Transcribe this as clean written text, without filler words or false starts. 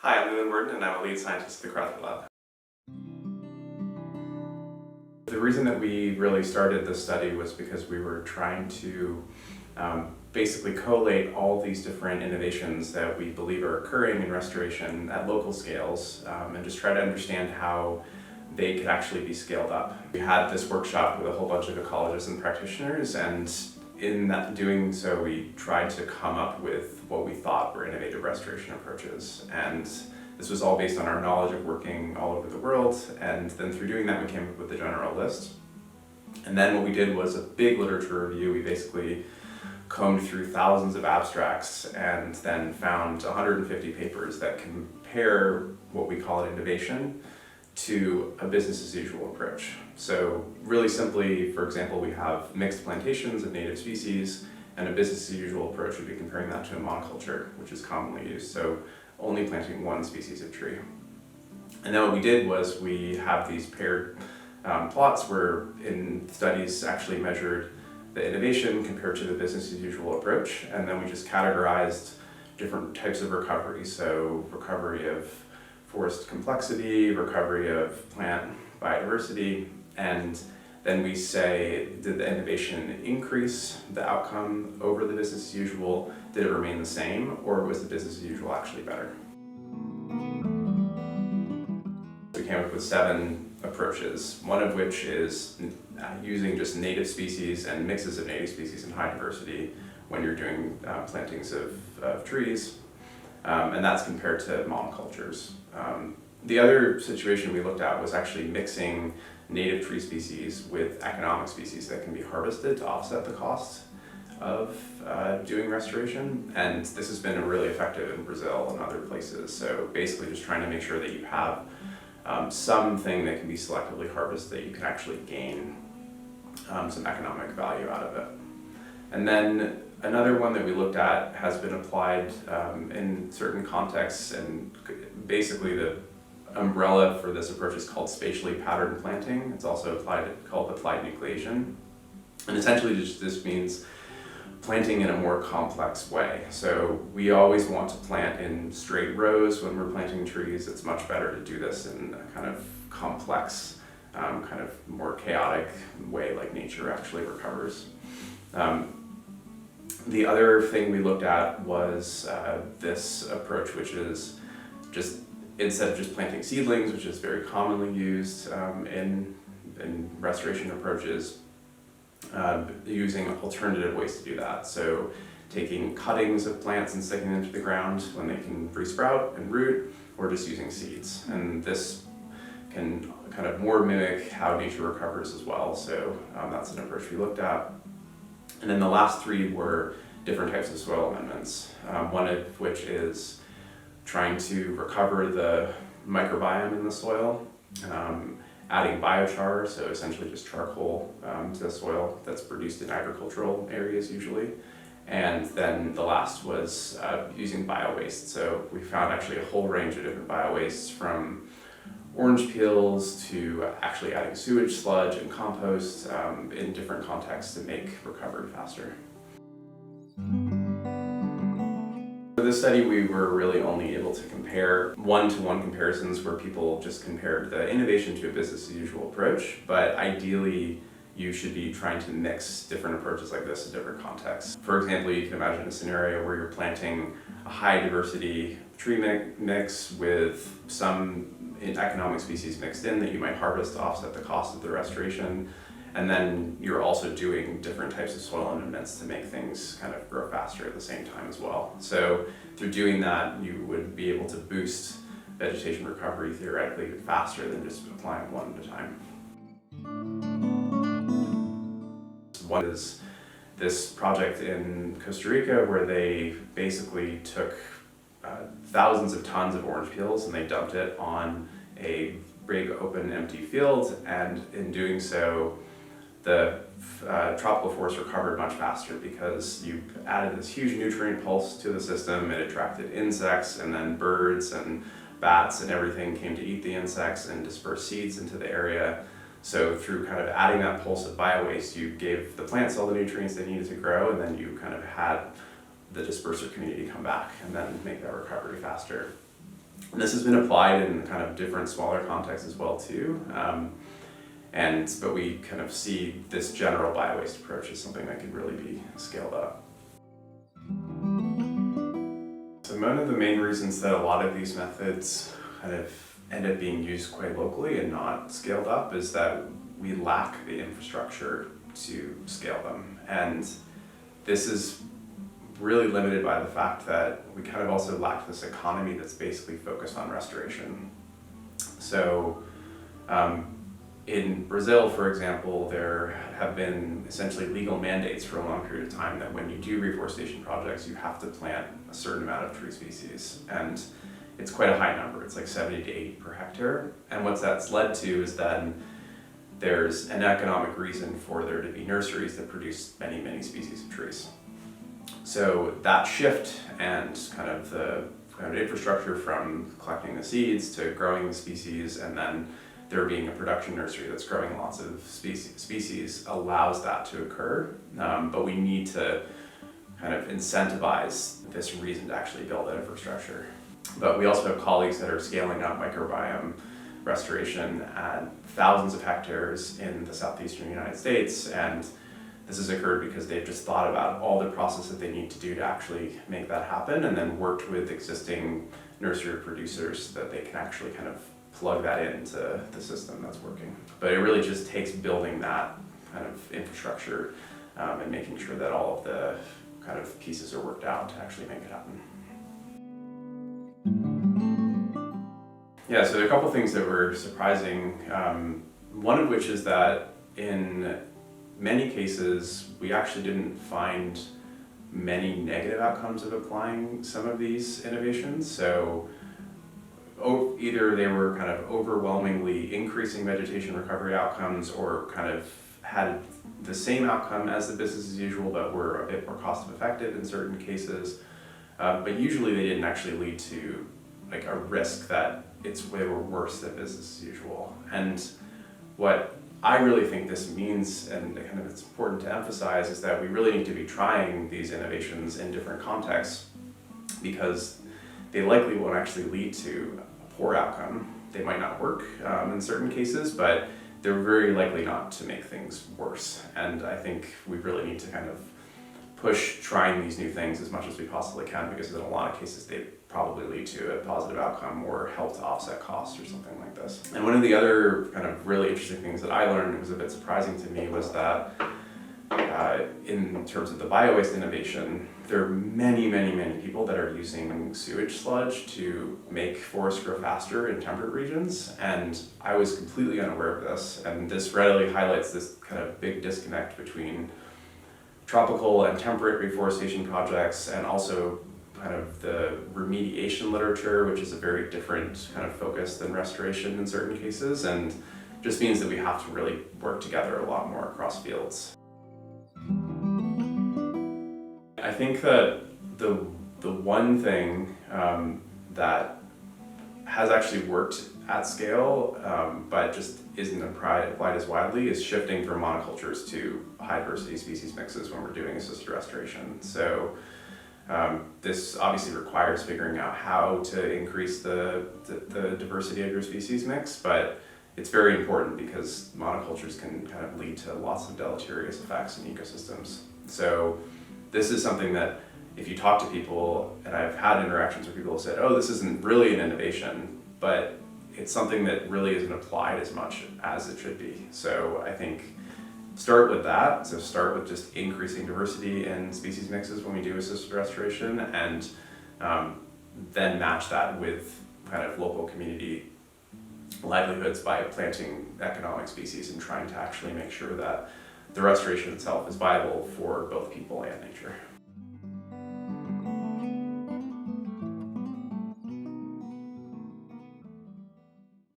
Hi, I'm Leland Werden, and I'm a lead scientist at the Crowther Lab. The reason that we really started this study was because we were trying to basically collate all these different innovations that we believe are occurring in restoration at local scales and just try to understand how they could actually be scaled up. We had this workshop with a whole bunch of ecologists and practitioners, and in that doing so, we tried to come up with what we thought were innovative restoration approaches. And this was all based on our knowledge of working all over the world, and then through doing that, we came up with the general list. And then what we did was a big literature review. We basically combed through thousands of abstracts and then found 150 papers that compare what we call an innovation to a business as usual approach. So really simply, for example, we have mixed plantations of native species, and a business as usual approach would be comparing that to a monoculture, which is commonly used. So only planting one species of tree. And then what we did was we have these paired plots where in studies actually measured the innovation compared to the business as usual approach, and then we just categorized different types of recovery. So recovery of forest complexity, recovery of plant biodiversity, and then we say, did the innovation increase the outcome over the business as usual? Did it remain the same, or was the business as usual actually better? We came up with 7 approaches, one of which is using just native species and mixes of native species in high diversity when you're doing plantings of trees, and that's compared to monocultures. The other situation we looked at was actually mixing native tree species with economic species that can be harvested to offset the cost of doing restoration, and this has been really effective in Brazil and other places. So basically just trying to make sure that you have something that can be selectively harvested that you can actually gain some economic value out of it. And then another one that we looked at has been applied in certain contexts, and basically the umbrella for this approach is called spatially patterned planting. It's also called applied nucleation. And essentially this means planting in a more complex way. So we always want to plant in straight rows when we're planting trees. It's much better to do this in a kind of complex, kind of more chaotic way like nature actually recovers. The other thing we looked at was this approach, which is just instead of just planting seedlings, which is very commonly used in restoration approaches, using alternative ways to do that. So taking cuttings of plants and sticking them to the ground when they can resprout and root, or just using seeds. And this can kind of more mimic how nature recovers as well. So that's an approach we looked at. And then the last 3 were different types of soil amendments, one of which is trying to recover the microbiome in the soil, adding biochar, so essentially just charcoal to the soil that's produced in agricultural areas usually. And then the last was using bio-waste. So we found actually a whole range of different bio-wastes, from orange peels to actually adding sewage sludge and compost in different contexts to make recovery faster. For this study, we were really only able to compare one-to-one comparisons where people just compared the innovation to a business as usual approach, but ideally you should be trying to mix different approaches like this in different contexts. For example, you can imagine a scenario where you're planting a high diversity tree mix with some economic species mixed in that you might harvest to offset the cost of the restoration. And then you're also doing different types of soil amendments to make things kind of grow faster at the same time as well. So through doing that, you would be able to boost vegetation recovery theoretically faster than just applying one at a time. One is this project in Costa Rica where they basically took thousands of tons of orange peels and they dumped it on a big open empty field, and in doing so the tropical forest recovered much faster because you added this huge nutrient pulse to the system. It attracted insects, and then birds and bats and everything came to eat the insects and disperse seeds into the area. So through kind of adding that pulse of bio-waste, you gave the plants all the nutrients they needed to grow, and then you kind of had the disperser community come back and then make that recovery faster. And this has been applied in kind of different smaller contexts as well too. But we kind of see this general biowaste approach as something that could really be scaled up. So one of the main reasons that a lot of these methods kind of end up being used quite locally and not scaled up is that we lack the infrastructure to scale them. And this is really limited by the fact that we kind of also lack this economy that's basically focused on restoration. So in Brazil, for example, there have been essentially legal mandates for a long period of time that when you do reforestation projects, you have to plant a certain amount of tree species. And it's quite a high number. It's like 70 to 80 per hectare. And what that's led to is that there's an economic reason for there to be nurseries that produce many, many species of trees. So that shift and kind of the infrastructure from collecting the seeds to growing the species, and then there being a production nursery that's growing lots of species allows that to occur. But we need to kind of incentivize this reason to actually build that infrastructure. But we also have colleagues that are scaling up microbiome restoration at thousands of hectares in the southeastern United States, and this has occurred because they've just thought about all the process that they need to do to actually make that happen, and then worked with existing nursery producers so that they can actually kind of plug that into the system that's working. But it really just takes building that kind of infrastructure and making sure that all of the kind of pieces are worked out to actually make it happen. Yeah, so there are a couple things that were surprising. One of which is that in many cases, we actually didn't find many negative outcomes of applying some of these innovations. So either they were kind of overwhelmingly increasing vegetation recovery outcomes, or kind of had the same outcome as the business as usual, but were a bit more cost effective in certain cases. But usually they didn't actually lead to like a risk that they were worse than business as usual. And what I really think this means, and kind of it's important to emphasize, is that we really need to be trying these innovations in different contexts, because they likely won't actually lead to a poor outcome. They might not work in certain cases, but they're very likely not to make things worse. And I think we really need to kind of push trying these new things as much as we possibly can, because in a lot of cases they probably lead to a positive outcome or help to offset costs or something like this. And one of the other kind of really interesting things that I learned, that was a bit surprising to me, was that in terms of the biowaste innovation, there are many, many, many people that are using sewage sludge to make forests grow faster in temperate regions. And I was completely unaware of this. And this readily highlights this kind of big disconnect between tropical and temperate reforestation projects, and also kind of the remediation literature, which is a very different kind of focus than restoration in certain cases, and just means that we have to really work together a lot more across fields. I think that the one thing that has actually worked at scale, but just isn't applied as widely, is shifting from monocultures to high diversity species mixes when we're doing assisted restoration. So this obviously requires figuring out how to increase the diversity of your species mix, but it's very important because monocultures can kind of lead to lots of deleterious effects in ecosystems. So this is something that if you talk to people, and I've had interactions where people have said, oh, this isn't really an innovation, but it's something that really isn't applied as much as it should be. So I think start with that. So start with just increasing diversity in species mixes when we do assisted restoration, and then match that with kind of local community livelihoods by planting economic species and trying to actually make sure that the restoration itself is viable for both people